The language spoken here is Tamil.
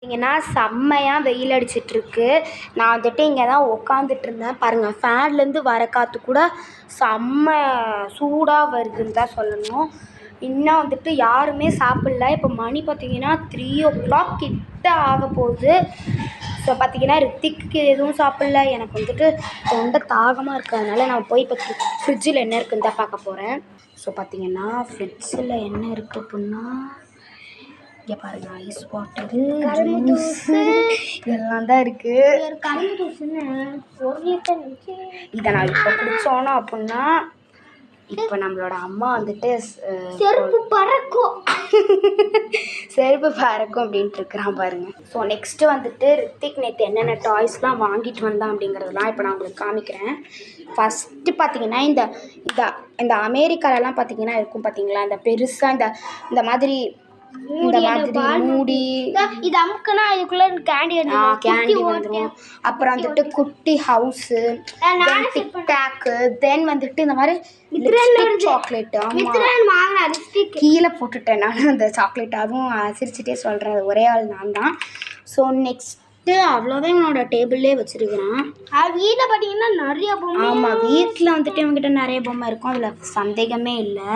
பார்த்தீங்கன்னா செம்மையாக வெயில் அடிச்சிட்ருக்கு. நான் வந்துட்டு இங்கே தான் உட்காந்துட்டு இருந்தேன். பாருங்கள், ஃபேன்லேருந்து வர காற்று கூட செம்ம சூடாக வருதுன்னு தான் சொல்லணும். இன்னும் வந்துட்டு யாருமே சாப்பிடல. இப்போ மணி பார்த்தீங்கன்னா 3:00 கிட்ட ஆக போகுது. ஸோ பார்த்தீங்கன்னா ரித்திக்கு எதுவும் சாப்பிடல. எனக்கு வந்துட்டு ரொம்ப தாகமாக இருக்கிறதுனால நான் போய் இப்போ ஃப்ரிட்ஜில் என்ன இருக்குன்னு தான் பார்க்க போகிறேன். ஸோ பார்த்தீங்கன்னா ஃப்ரிட்ஜில் என்ன இருக்குது அப்படின்னா, இங்கே பாருங்க, ஐஸ் வாட்டரு, ஜூஸு இதெல்லாம் தான் இருக்குது. இதை நான் இப்போ குடித்தோன்னா அப்படின்னா இப்போ நம்மளோட அம்மா வந்துட்டு செருப்பு பறக்கும் அப்படின்ட்டு இருக்கிறான் பாருங்க. ஸோ நெக்ஸ்ட்டு வந்துட்டு ரித்திக் நேற்று என்னென்ன டாய்ஸ்லாம் வாங்கிட்டு வந்தான் அப்படிங்கிறதெல்லாம் இப்போ நான் உங்களுக்கு காமிக்கிறேன். ஃபஸ்ட்டு பார்த்தீங்கன்னா இந்த இந்த இந்த அமெரிக்காலலாம் பார்த்தீங்கன்னா இருக்கும் பார்த்தீங்களா, இந்த பெருசாக இந்த மாதிரி மூடி இது அமுக்குனா இதுக்குள்ள கேண்டி வந்துடும். அப்புறம் வந்துட்டு குட்டி ஹவுஸு, டிக்டாக்கு, தென் வந்துட்டு இந்த மாதிரி சாக்லேட்டு. கீழே போட்டுட்டேன் நான் அந்த சாக்லேட். அதுவும் சிரிச்சுட்டே சொல்கிறேன், அது ஒரே ஆள் நான் தான். ஸோ நெக்ஸ்ட்டு அவ்வளோதான் என்னோட டேபிள்லேயே வச்சுருக்கிறேன். வீட்டில் பார்த்தீங்கன்னா நிறைய பொம்மை. ஆமாம், வீட்டில் வந்துட்டு இவங்ககிட்ட நிறைய பொம்மை இருக்கும், அதில் சந்தேகமே இல்லை.